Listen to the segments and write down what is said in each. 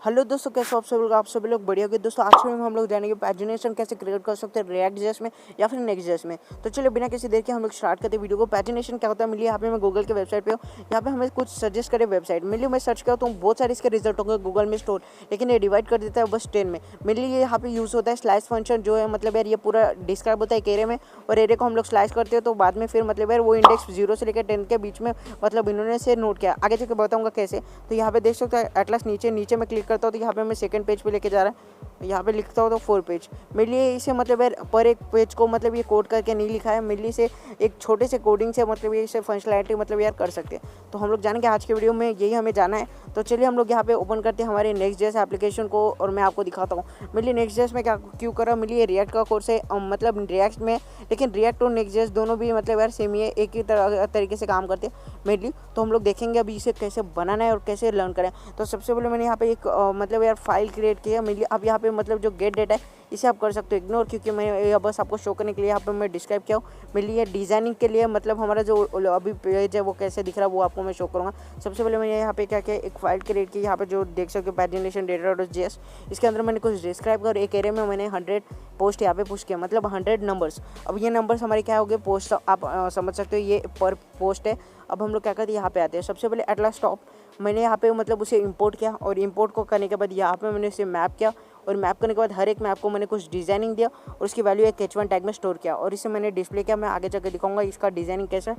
Hello दोस्तों, कैसे आप सभी लोग बढ़िया होंगे। दोस्तों आज में हम लोग जानेंगे पैजिनेशन कैसे क्रिएट कर सकते हैं रिएक्ट जेएस में या फिर नेक्स्ट जेएस में। तो चलिए बिना किसी देर के हम लोग स्टार्ट करते हैं वीडियो को। पैजिनेशन क्या होता है मिलिए, यहाँ पे मैं गूगल के वेबसाइट पे हूँ। यहाँ पे हमें कुछ सजेस्ट करे वेबसाइट मिलिए, मैं सर्च किया तो बहुत सारे इसके रिजल्ट होंगे गूगल में स्टोर, लेकिन ये डिवाइड कर देता है बस 10 में। मिलिए ये यहाँ पे यूज़ होता है स्लाइस फंक्शन, जो है मतलब यार ये पूरा डिस्क्राइब होता है एक एरे में, और एरे को हम लोग स्लाइस करते हैं तो बाद में फिर मतलब यार वो इंडेक्स 0 से लेकर 10 के बीच में मतलब इन्होंने से नोट किया। आगे चल के बताऊँगा कैसे। तो यहाँ पे देख सकते हैं एटलास नीचे मैं क्लिक करता हूँ तो यहाँ पे हमें सेकंड पेज पे लेके जा रहा है। यहाँ पे लिखता हो तो 4 पेज। मेरे लिए इसे मतलब यार पर एक पेज को मतलब ये कोड करके नहीं लिखा है, मेरे लिए से एक छोटे से कोडिंग से मतलब ये इसे फंक्शनैलिटी मतलब यार कर सकते हैं। तो हम लोग जानेंगे आज के वीडियो में, यही हमें जाना है। तो चलिए हम लोग यहाँ पे ओपन करते हैं हमारे नेक्स्ट जेएस एप्लीकेशन को और मैं आपको दिखाता हूँ मेरे लिए नेक्स्ट जेएस में क्या क्यों करा। मेरे लिए रिएक्ट का कोर्स है मतलब रिएक्ट में, लेकिन रिएक्ट और नेक्स्ट जेएस दोनों भी मतलब यार सेम ही है, एक ही तरीके से काम करते हैं मेरे लिए। तो हम लोग देखेंगे अभी इसे कैसे बनाना है और कैसे लर्न करें। तो सबसे पहले मैंने यहाँ पे एक मतलब यार फाइल क्रिएट किया मेरे लिए। अब यहाँ पे मतलब जो गेट डेटा है इसे आप कर सकते हो इग्नोर, क्योंकि मैं ये बस आपको शो करने के लिए यहाँ पे मैं डिस्क्राइब किया हूँ। मेरे लिए डिज़ाइनिंग के लिए मतलब हमारा जो अभी पेज है वो कैसे दिख रहा है वो आपको मैं शो करूँगा। सबसे पहले मैंने यहाँ पे क्या किया, एक फाइल क्रिएट की। यहाँ पे जो देख सकते हो पैजिनेशन डेटा.js, इसके अंदर मैंने कुछ डिस्क्राइब कर एक एरे में मैंने 100 पोस्ट यहाँ पे पुश किया, मतलब 100 नंबर्स। अब ये नंबर्स हमारे क्या हो गए पोस्ट, आप समझ सकते हो ये पर पोस्ट है। अब हम लोग क्या करते हैं यहाँ पे आते हैं। सबसे पहले एटलास टॉप मैंने यहाँ पे मतलब उसे इंपोर्ट किया, और इंपोर्ट को करने के बाद यहाँ पे मैंने उसे मैप किया, और मैप करने के बाद हर एक मैप को मैंने कुछ डिज़ाइनिंग दिया और उसकी वैल्यू एक h1 टैग में स्टोर किया, और इसे मैंने डिस्प्ले किया। मैं आगे जाकर दिखाऊंगा इसका डिज़ाइनिंग कैसा।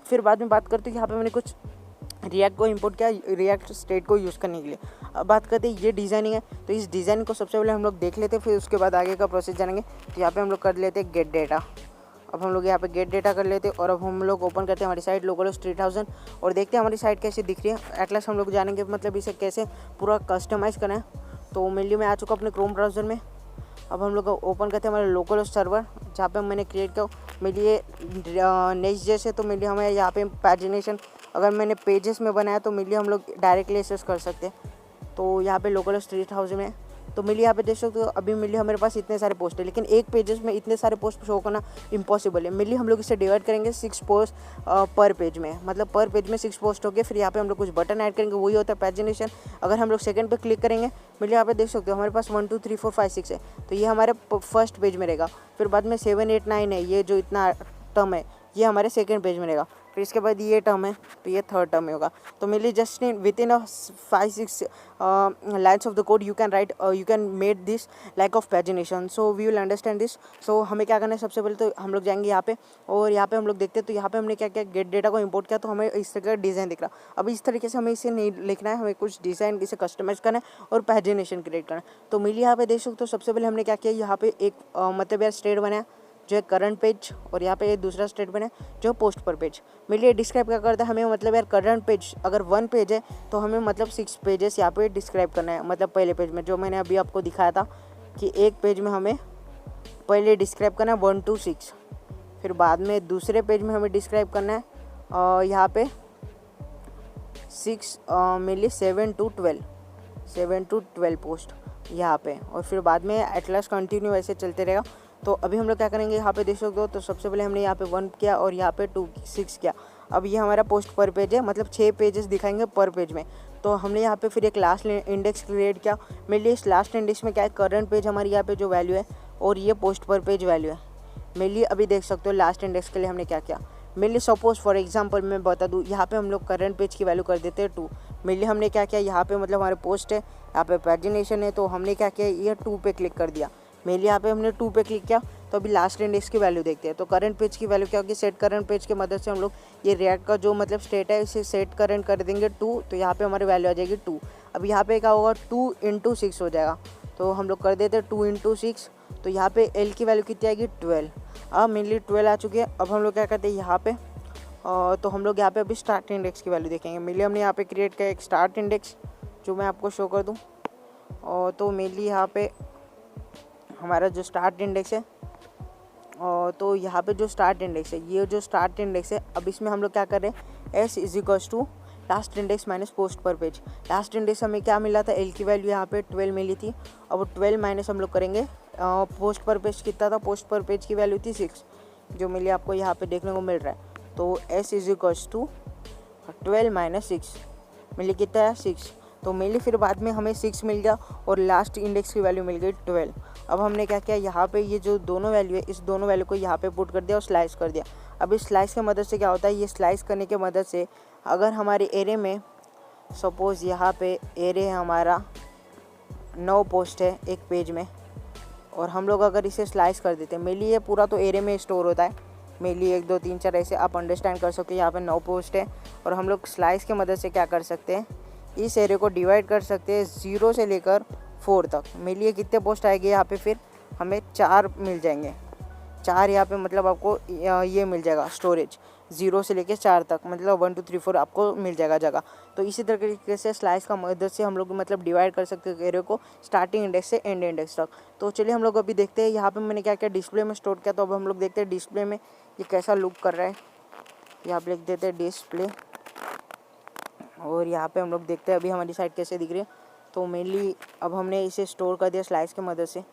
फिर बाद में बात करते हैं यहाँ पे मैंने कुछ रिएक्ट को इंपोर्ट किया रिएक्ट स्टेट को यूज़ करने के लिए। अब बात करते हैं ये डिज़ाइनिंग है, तो इस डिज़ाइनिंग को सबसे पहले हम लोग देख लेते हैं, फिर उसके बाद आगे का प्रोसेस जानेंगे। तो यहाँ पे हम लोग कर लेते हैं गेट डेटा। अब हम लोग यहाँ पे गेट डेटा कर लेते हैं और अब हम लोग ओपन करते हैं हमारी साइट लोकलहोस्ट 3000 और देखते हैं हमारी साइट कैसी दिख रही है। एटलास हम लोग जानेंगे मतलब इसे कैसे पूरा कस्टमाइज़ करना है। तो मेनली मैं आ चुका अपने क्रोम ब्राउज़र में। अब हम लोग ओपन करते हैं हमारे लोकलहोस्ट सर्वर, जहाँ पे मैंने क्रिएट किया। मेरे लिए नेक्स्ट जेएस है तो मेरे लिए हमें यहाँ पे पैजिनेशन अगर मैंने पेजेस में बनाया तो मेरे लिए हम लोग डायरेक्टली एक्सेस कर सकते हैं। तो यहाँ पे लोकलहोस्ट 3000 में तो मेरे यहाँ पे देख सकते हो अभी मेरे लिए हमारे पास इतने सारे पोस्ट है, लेकिन एक पेजेस में इतने सारे पोस्ट शो करना इम्पॉसिबल है। मेरे लिए हम लोग इसे डिवाइड करेंगे 6 पोस्ट पर पेज में, मतलब पर पेज में 6 पोस्ट हो गए। फिर यहाँ पे हम लोग कुछ बटन ऐड करेंगे, वही होता है पैजिनेशन। अगर हम लोग सेकंड पे क्लिक करेंगे मेरे यहाँ पे देख सकते हो हमारे पास 1 2 3 4 5 6 है, तो ये हमारे फर्स्ट पेज में रहेगा। फिर बाद में 7 8 9 है, ये जो इतना टर्म है ये हमारे सेकंड पेज में रहेगा। फिर इसके बाद ये टर्म है तो ये थर्ड टर्म में होगा। तो मेरे लिए just within 5-6 lines of the code you can made this like of pagination, so we will understand this. So हमें क्या करना है, सबसे पहले तो हम लोग जाएंगे यहाँ पे और यहाँ पे हम लोग देखते हैं। तो यहाँ पे हमने क्या किया, गेट डेटा को इंपोर्ट किया, तो हमें इस तरह का डिज़ाइन दिख रहा। अब इस तरीके से हमें इसे नहीं लिखना है, हमें कुछ डिज़ाइन इसे कस्टमाइज करना है और पैजिनेशन क्रिएट करना है। तो मेरे यहाँ पे देख सकते हो सबसे पहले हमने क्या किया, यहाँ पे एक मतलब यार स्टेट बनाया जो है करंट पेज, और यहाँ पे दूसरा स्टेट बना जो पोस्ट पर पेज। मेरे लिए डिस्क्राइब क्या करता है, हमें मतलब यार करंट पेज अगर 1 पेज है तो हमें मतलब 6 पेजेस यहाँ पे डिस्क्राइब करना है। मतलब पहले पेज में जो मैंने अभी आपको दिखाया था कि एक पेज में हमें पहले डिस्क्राइब करना है 1 to 6, फिर बाद में दूसरे पेज में हमें डिस्क्राइब करना है यहाँ पे 6 मेरे लिए 7 to 12 पोस्ट यहाँ पे, और फिर बाद में एटलास कंटिन्यू ऐसे चलते रहेगा। तो अभी हम लोग क्या करेंगे, यहाँ पे देख सकते हो। तो सबसे पहले हमने यहाँ पे 1 किया और यहाँ पे 2 6 किया। अब ये हमारा पोस्ट पर पेज है, मतलब 6 पेजेस दिखाएंगे पर पेज में। तो हमने यहाँ पे फिर एक लास्ट इंडेक्स क्रिएट किया। मेरे लिए इस लास्ट इंडेक्स में क्या है, करंट पेज हमारी यहाँ पे जो वैल्यू है और ये पोस्ट पर पेज वैल्यू है। मेरे लिए अभी देख सकते हो लास्ट इंडेक्स के लिए हमने क्या किया। मेरे लिए सपोज फॉर एग्जांपल मैं बता दूँ, यहाँ पे हम लोग करंट पेज की वैल्यू कर देते हैं 2। मेरे लिए हमने क्या किया, यहाँ पे मतलब हमारे पोस्ट है, यहाँ पे पैजिनेशन है, तो हमने क्या किया, ये 2 पे क्लिक कर दिया। मेरे लिए यहाँ पे हमने 2 पे क्लिक किया। तो अभी लास्ट इंडेक्स की वैल्यू देखते हैं। तो करंट पेज की वैल्यू क्या होगी, सेट करंट पेज की मदद से हम लोग ये रिएक्ट का जो मतलब स्टेट है इसे सेट करंट कर देंगे 2, तो यहाँ पे हमारी वैल्यू आ जाएगी 2। अब यहाँ पे क्या होगा, 2 into 6 हो जाएगा। तो हम लोग कर देते हैं 2 into 6, तो यहाँ पे एल की वैल्यू कितनी आएगी 12। अब मेनली 12 आ चुकी है। अब हम लोग क्या करते हैं यहाँ पे तो हम लोग यहाँ पे अभी स्टार्ट इंडेक्स की वैल्यू देखेंगे। मेनली हमने यहाँ पे क्रिएट किया एक स्टार्ट इंडेक्स जो मैं आपको शो कर दूँ। और तो मेनली यहाँ पे हमारा जो स्टार्ट इंडेक्स है तो यहाँ पे जो स्टार्ट इंडेक्स है, ये जो स्टार्ट इंडेक्स है, अब इसमें हम लोग क्या कर रहे हैं, S is equals to last index minus post per page. Last index हमें क्या मिला था, एल की वैल्यू यहाँ पे 12 मिली थी। अब 12 माइनस हम लोग करेंगे पोस्ट पर पेज कितना था, पोस्ट पर पेज की वैल्यू थी 6, जो मिली आपको यहाँ पे देखने को मिल रहा है। तो S is equals to 12 minus 6 मिली कितना है 6। तो मेनली फिर बाद में हमें 6 मिल गया और लास्ट इंडेक्स की वैल्यू मिल गई 12। अब हमने क्या किया, यहाँ पे ये जो दोनों वैल्यू है इस दोनों वैल्यू को यहाँ पे पुट कर दिया और स्लाइस कर दिया। अब इस स्लाइस की मदद से क्या होता है, ये स्लाइस करने की मदद से अगर हमारे एरे में सपोज़ यहाँ पे एरे हमारा 9 पोस्ट है एक पेज में, और हम लोग अगर इसे स्लाइस कर देते हैं, मेनली ये पूरा तो एरे में स्टोर होता है, मेनली 1 2 3 4 ऐसे आप अंडरस्टैंड कर सकते हो। यहाँ पे 9 पोस्ट है और हम लोग स्लाइस की मदद से क्या कर सकते हैं, इस एरे को डिवाइड कर सकते हैं 0 से लेकर 4 तक। मेनली कितने पोस्ट आएंगे यहाँ पे, फिर हमें 4 मिल जाएंगे। 4 यहाँ पे मतलब आपको ये मिल जाएगा स्टोरेज 0 से लेकर 4 तक, मतलब 1 2 3 4 आपको मिल जाएगा जगह। तो इसी तरीके से स्लाइस का मदद से हम लोग मतलब डिवाइड कर सकते हैं एरे को स्टार्टिंग इंडेक्स से एंड इंडेक्स तक। तो चलिए हम लोग अभी देखते हैं यहाँ पे मैंने क्या क्या डिस्प्ले में स्टोर किया। तो अब हम लोग देखते हैं डिस्प्ले में ये कैसा लुक कर रहा है। यहाँ पे लिख देते हैं डिस्प्ले, और यहाँ पे हम लोग देखते हैं अभी हमारी साइड कैसे दिख रही है। तो मेनली अब हमने इसे स्टोर कर दिया स्लाइस की मदद से।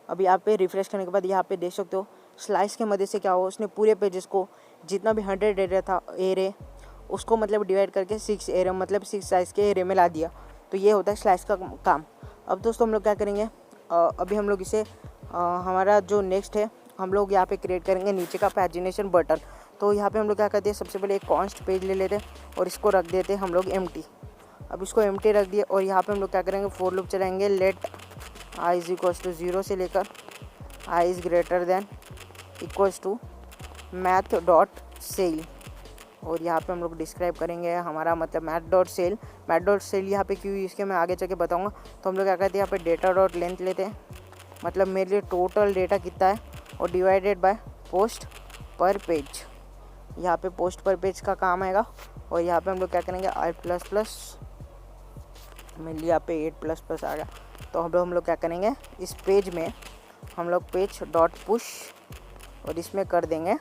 अभी यहाँ पे रिफ्रेश करने के बाद यहाँ पे देख सकते हो स्लाइस की मदद से क्या हो, उसने पूरे पेजेस को जितना भी 100 एरे था एरे उसको मतलब डिवाइड करके 6 एरे मतलब 6 साइज के एरे में ला दिया। तो ये होता है स्लाइस का काम। अब दोस्तों हम लोग क्या करेंगे, अभी हम लोग इसे हमारा जो नेक्स्ट है हम लोग यहाँ पे क्रिएट करेंगे नीचे का पैजिनेशन बटन। तो यहाँ पे हम लोग क्या करते हैं, सबसे पहले एक कॉन्स्ट पेज ले लेते हैं और इसको रख देते हैं हम लोग एम्प्टी। अब इसको एम्प्टी रख दिए और यहाँ पे हम लोग क्या करेंगे, फॉर लूप चलाएंगे let i is equals to 0 से लेकर i is greater than equals to math dot ceil. और यहाँ पे हम लोग डिस्क्राइब करेंगे हमारा मतलब मैथ डॉट सेल यहाँ पे क्यों इसके मैं आगे चल के बताऊँगा। तो हम लोग क्या करते हैं, यहाँ पे डेटा डॉट लेंथ लेते हैं, मतलब मेरे लिए टोटल डेटा कितना है, और divided by post per page. यहाँ पे पोस्ट पर पेज का काम आएगा। और यहाँ पे हम लोग क्या करेंगे 8++, मेनली यहाँ पे 8++ आ गया। तो हम लोग क्या करेंगे, इस पेज में हम लोग पेज डॉट पुश और इसमें कर देंगे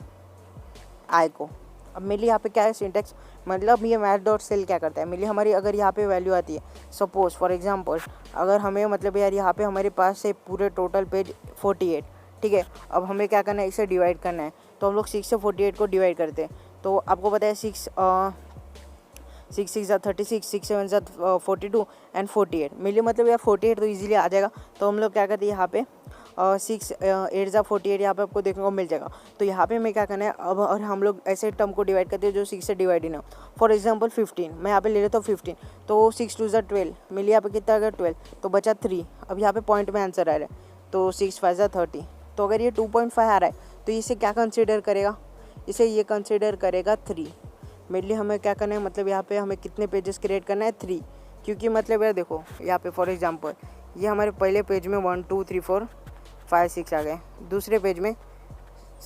आई को। अब मेनली यहाँ पे क्या है सिंटेक्स, मतलब ये मैथ डॉट सेल क्या करता है, मेनली हमारी अगर यहाँ पे वैल्यू आती है सपोज फॉर एग्जांपल अगर हमें मतलब यार यहाँ पे हमारे पास है पूरे टोटल पेज 48, ठीक है। अब हमें क्या करना है, इसे डिवाइड करना है। तो हम लोग 6 से 48 को डिवाइड करते हैं। तो आपको पता है 6 6 × 36, 6 7 × 42 एंड 48, मेनली मतलब यार 48 तो इजीली आ जाएगा। तो हम लोग क्या करते हैं यहाँ पे 6 8 × 48 यहाँ पे आपको देखने को मिल जाएगा। तो यहाँ पे हमें क्या करना है, अब और हम लोग ऐसे टर्म को डिवाइड करते हैं जो 6 से डिवाइड ही ना। फॉर एग्जांपल 15, मैं यहाँ पे ले लेता हूँ 15, तो 6 2 × 12, मेरे यहाँ पे कितना आ गया 12, तो बचा 3। अब यहाँ पे पॉइंट में आंसर आ रहा है, तो 6 5 × 30। तो अगर ये 2.5 आ रहा है तो इसे क्या कंसिडर करेगा, इसे ये कंसिडर करेगा 3। मेनली हमें क्या करना है, मतलब यहाँ पे हमें कितने पेजेस क्रिएट करना है 3, क्योंकि मतलब यार देखो यहाँ पे फॉर एग्जांपल ये हमारे पहले पेज में 1 2 3 4 5 6 आ गए, दूसरे पेज में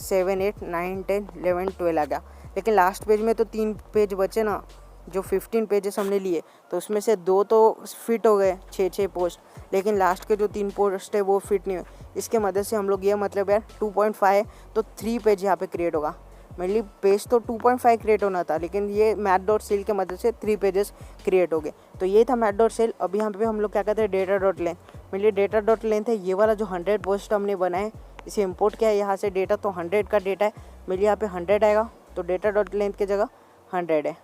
7 8 9 10 11 12 आ गया, लेकिन लास्ट पेज में तो 3 पेज बचे ना, जो 15 पेजेस हमने लिए तो उसमें से 2 तो फिट हो गए 6 पोस्ट, लेकिन लास्ट के जो 3 पोस्ट है वो फिट नहीं हुए। इसके मदद से हम लोग ये मतलब यार 2.5 है तो 3 पेज यहाँ पे क्रिएट होगा। मेनली पेज तो 2.5 क्रिएट होना था, लेकिन ये मैथ डॉट सेल के मदद से 3 पेजेस क्रिएट हो गए। तो ये था मैथ डॉट सेल। अभी यहाँ पे हम लोग क्या कहते हैं data dot length. Mainly data dot length है ये वाला जो 100 पोस्ट हमने बनाए, इसे इंपोर्ट किया है यहाँ से डेटा, तो 100 का डेटा है, मेनली यहाँ पे 100 आएगा, तो डेटा डॉट लेंथ की जगह 100 है।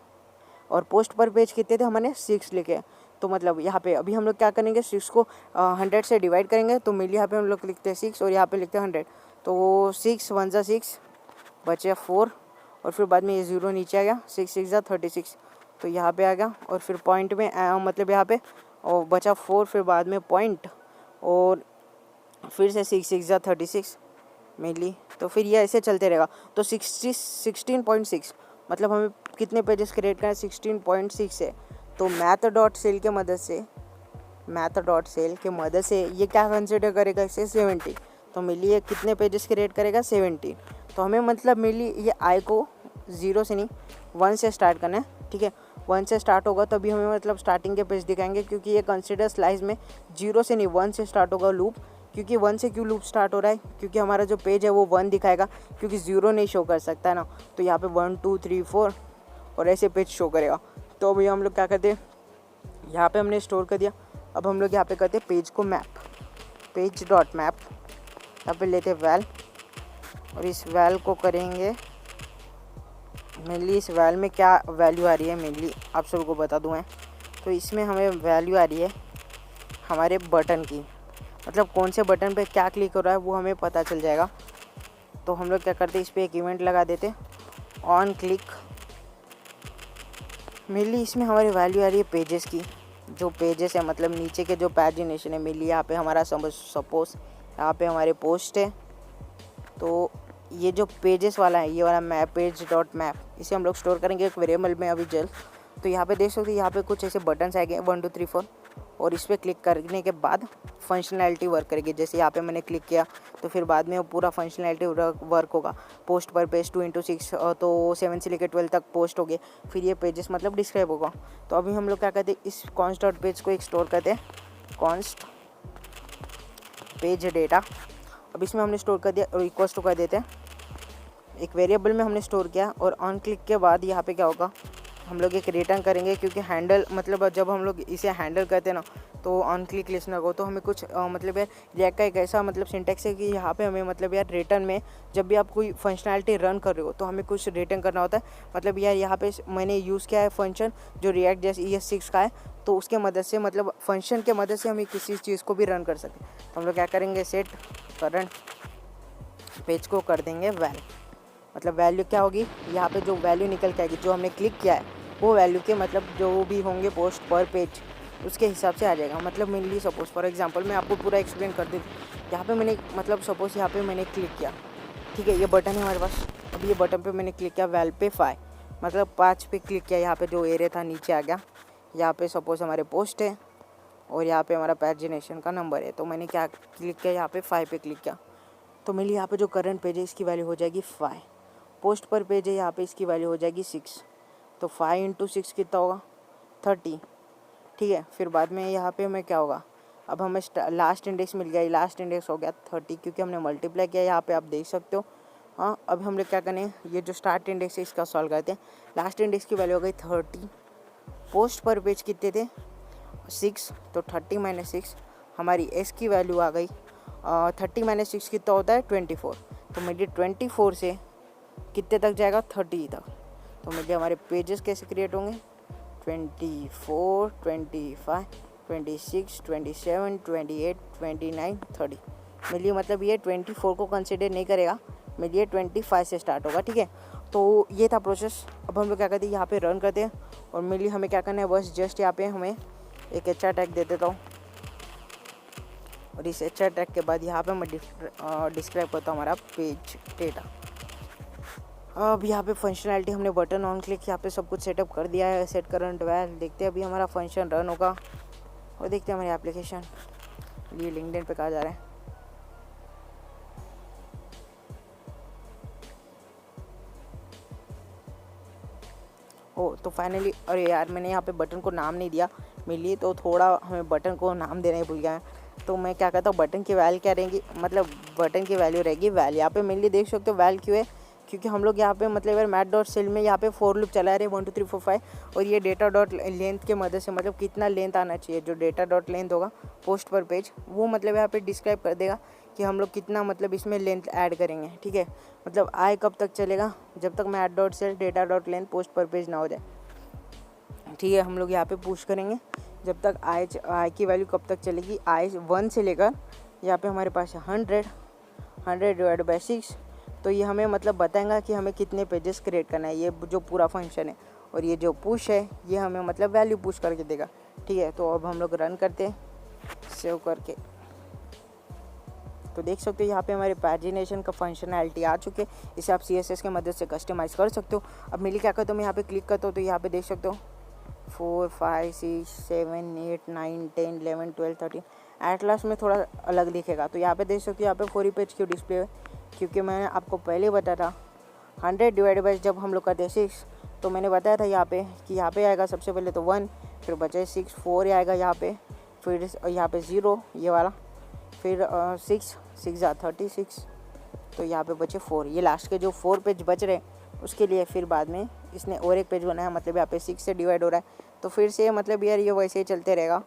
और पोस्ट पर पेज कितने थे, हमने 6 लिखे, तो मतलब यहाँ पे अभी हम लोग क्या करेंगे 6 को 100 से डिवाइड करेंगे, तो मेनली यहाँ पे हम लोग लिखते हैं 6 और यहाँ पे लिखते हैं 100, तो 6 1 × 6 बचे 4 और फिर बाद में ये 0 नीचे आ गया, 6 6 × 36, तो यहाँ पे आ गया। और फिर पॉइंट में मतलब यहाँ पे और बचा 4, फिर बाद में पॉइंट और फिर से 6 6 × 36 मेनली, तो फिर ये ऐसे चलते रहेगा। तो 16.6 मतलब हमें कितने पेजेस क्रिएट करना है 16.6 है। तो मैथ डॉट सेल के मदद से ये क्या कंसिडर करेगा इसे 70, तो मेनली ये कितने पेजेस क्रिएट करेगा 70। तो हमें मतलब मेनली ये आई को 0 से नहीं 1 से स्टार्ट करना है, ठीक है। 1 से स्टार्ट होगा तभी हमें मतलब स्टार्टिंग के पेज दिखाएंगे, क्योंकि ये कंसिडर स्लाइस में 0 से नहीं 1 से स्टार्ट होगा लूप। क्योंकि 1 से क्यों लूप स्टार्ट हो रहा है, क्योंकि हमारा जो पेज है वो 1 दिखाएगा, क्योंकि 0 नहीं शो कर सकता है ना। तो यहाँ पे 1 2 3 4 और ऐसे पेज शो करेगा। तो भैया हम लोग क्या करते हैं, यहाँ पे हमने स्टोर कर दिया। अब हम लोग यहाँ पे करते हैं पेज को मैप, पेज डॉट मैप। यहाँ पे लेते हैं वैल और इस वैल को करेंगे, मेनली इस वैल में क्या वैल्यू आ रही है मेनली आप सबको बता दूँ मैं। तो इसमें हमें वैल्यू आ रही है हमारे बटन की, मतलब कौन से बटन पे क्या क्लिक हो रहा है वो हमें पता चल जाएगा। तो हम लोग क्या करते हैं, इस पर एक इवेंट लगा देते ऑन क्लिक। मेनली इसमें हमारी वैल्यू आ रही है पेजेस की, जो पेजेस है मतलब नीचे के जो पैजिनेशन है। मेनली यहाँ पे हमारा सपोज यहाँ पे हमारे पोस्ट है, तो ये जो पेजेस वाला है ये वाला मैप पेज डॉट मैप, इसे हम लोग स्टोर करेंगे एक वेरिएबल में अभी जल्द। तो यहाँ पे देख सकते हो यहाँ पे कुछ ऐसे बटन्स आएंगे 1 2 3 4, और इस पर क्लिक करने के बाद फंक्शनैलिटी वर्क करेगी। जैसे यहाँ पे मैंने क्लिक किया तो फिर बाद में वो पूरा फंक्शनैलिटी वर्क होगा। पोस्ट पर पेज 2x6 तो 7 से लेकर 12 तक पोस्ट हो गए। फिर ये पेजेस मतलब डिस्क्राइब होगा। तो अभी हम लोग क्या करते हैं, इस कॉन्स्ट डॉट पेज को एक स्टोर करते हैं, कॉन्स्ट पेज डेटा। अब इसमें हमने स्टोर कर दिया और इक्वल्स टू कर देते हैं, एक वेरिएबल में हमने स्टोर किया। और ऑन क्लिक के बाद यहाँ पे क्या होगा, हम लोग एक रिटर्न करेंगे, क्योंकि हैंडल मतलब जब हम लोग इसे हैंडल करते हैं ना तो ऑन क्लिक लिसनर को, तो हमें कुछ मतलब यार रिएक्ट का एक ऐसा मतलब सिंटेक्स है कि यहाँ पे हमें मतलब यार रिटर्न में जब भी आप कोई फंक्शनैलिटी रन कर रहे हो तो हमें कुछ रिटर्न करना होता है। मतलब यार यहाँ पे मैंने यूज़ किया है फंक्शन जो रिएक्ट जैसे ES6 का है, तो उसके मदद से मतलब फंक्शन के मदद से हम किसी चीज़ को भी रन कर सकें। तो हम लोग क्या करेंगे, सेट करंट पेज को कर देंगे वैल। मतलब वैल्यू क्या होगी, यहाँ पे जो वैल्यू निकल के आएगी जो हमने क्लिक किया है वो वैल्यू के मतलब जो भी होंगे पोस्ट पर पेज उसके हिसाब से आ जाएगा। मतलब मेनली सपोज फॉर एग्जांपल मैं आपको पूरा एक्सप्लेन कर देती हूँ। यहाँ पे मैंने मतलब सपोज यहाँ पे मैंने क्लिक किया, ठीक है, ये बटन है हमारे पास। अब ये बटन पे मैंने क्लिक किया वैल पे 5, मतलब 5 पे क्लिक किया। यहाँ पे जो एरिया था नीचे आ गया। यहाँ पे सपोज हमारे पोस्ट है और यहाँ पे हमारा पैजिनेशन का नंबर है, तो मैंने क्या क्लिक किया, यहाँ पे 5 पे क्लिक किया। तो मेनली यहाँ पे जो करंट पेज है इसकी वैल्यू हो जाएगी 5। पोस्ट पर पेज है यहाँ पे इसकी वैल्यू हो जाएगी 6। तो 5 × 6 कितना होगा, 30, ठीक है। फिर बाद में यहाँ पे हमें क्या होगा, अब हमें लास्ट इंडेक्स मिल गया, लास्ट इंडेक्स हो गया 30 क्योंकि हमने मल्टीप्लाई किया। यहाँ पे आप देख सकते हो। हाँ, अब हम लोग क्या करें, ये जो स्टार्ट इंडेक्स है इसका सॉल्व करते हैं। लास्ट इंडेक्स की वैल्यू हो गई 30, पोस्ट पर पेज कितने थे 6, तो 30 - 6 हमारी एस की वैल्यू आ गई 30 - 6 कितना होता है 24। तो मेरी 24 से कितने तक जाएगा 30 तक। तो मेरे हमारे पेजेस कैसे क्रिएट होंगे 24 25 26 27 28 29 30। मेरे लिए मतलब ये 24 को कंसिडर नहीं करेगा, मेरे लिए 25 से स्टार्ट होगा, ठीक है। तो ये था प्रोसेस। अब हम लोग क्या करते हैं, यहाँ पे रन करते हैं और मेरे लिए हमें क्या करना है, बस जस्ट यहाँ पे हमें एक अच्छा टैग दे देता हूँ। और इस अच्छा टैग के बाद यहाँ पे मैं डिस्क्राइब करता हूँ हमारा पेज डेटा। अब यहाँ पे फंक्शनैलिटी हमने बटन ऑन क्लिक यहाँ पे सब कुछ सेटअप कर दिया है। सेट करंट वैल, देखते हैं अभी हमारा फंक्शन रन होगा और देखते हैं हमारी एप्लीकेशन। ये लिंक्डइन पे कहा जा रहा है। ओ तो फाइनली, अरे यार मैंने यहाँ पे बटन को नाम नहीं दिया मेरे लिए, तो थोड़ा हमें बटन को नाम देना ही भूल गया है। तो मैं क्या कहता हूँ, बटन की वैल्यू क्या रहेगी, मतलब बटन की वैल्यू रहेगी वैल। यहाँ पे मेनली देख सकते हो वैल क्यों है, क्योंकि हम लोग यहाँ पे मतलब यार मैथ डॉट सेल में यहाँ पे फॉर लूप चला रहे 1 2 3 4 5, और ये डेटा डॉट लेंथ के मदद से मतलब कितना लेंथ आना चाहिए, जो डेटा डॉट लेंथ होगा पोस्ट पर पेज वो मतलब यहाँ पे डिस्क्राइब कर देगा कि हम लोग कितना मतलब इसमें लेंथ ऐड करेंगे, ठीक है। मतलब आई कब तक चलेगा, जब तक math dot ceil data dot length post per page ना हो जाए, ठीक है। हम लोग यहाँ पे पुश करेंगे जब तक आई की वैल्यू कब तक चलेगी, आई 1 से लेकर यहाँ पे हमारे पास 100 डिवाइड बाई 6। तो ये हमें मतलब बताएगा कि हमें कितने पेजेस क्रिएट करना है, ये जो पूरा फंक्शन है। और ये जो पुश है ये हमें मतलब वैल्यू पुश करके देगा, ठीक है। तो अब हम लोग रन करते हैं सेव करके। तो देख सकते हो यहाँ पे हमारे पैजिनेशन का फंक्शनैलिटी आ चुके, इसे आप CSS के मदद से कस्टमाइज़ कर सकते हो। अब मेरी क्या करता हूँ, मैं यहाँ पे क्लिक करता हूँ तो यहाँ पे देख सकते हो 4 5 6 7 8 9 10 11 12 13 एटलास में थोड़ा अलग दिखेगा। तो यहाँ पे देख सकते हो यहाँ पे 4 पेज क्यों डिस्प्ले है, क्योंकि मैंने आपको पहले बताया था 100 डिवाइड बाई जब हम लोग करते हैं 6, तो मैंने बताया था यहाँ पे कि यहाँ पे आएगा सबसे पहले तो 1, फिर बचे 6 4 आएगा यहाँ पे, फिर यहाँ पे 0 ये वाला, फिर 6 36, तो यहाँ पे बचे 4। ये लास्ट के जो 4 पेज बच रहे उसके लिए फिर बाद में इसने और एक पेज बनाया, मतलब यहाँ पे 6 से डिवाइड हो रहा है। तो फिर से मतलब यार ये वैसे ही चलते रहेगा।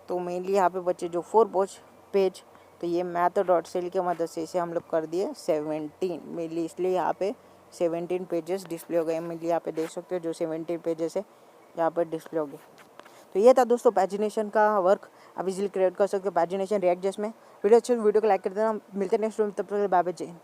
तो मेनली यहाँ पे बचे जो 4 पेज, तो ये मैथ डॉट सेल की मदद से इसे हम लोग कर दिए 17 मेनली, इसलिए यहाँ पे 17 पेजेस डिस्प्ले हो गए। मेनली यहाँ पे देख सकते हो जो 17 पेजेस है यहाँ पर डिस्प्ले हो गए। तो ये था दोस्तों पैजिनेशन का वर्क, आप इजीली क्रिएट कर सकते हो पैजिनेशन रिएक्ट जेएस में। वीडियो अच्छी वीडियो को लाइक कर देना, मिलते हैं नेक्स्ट वीडियो में, तब तक बाय बाय, जय हिंद।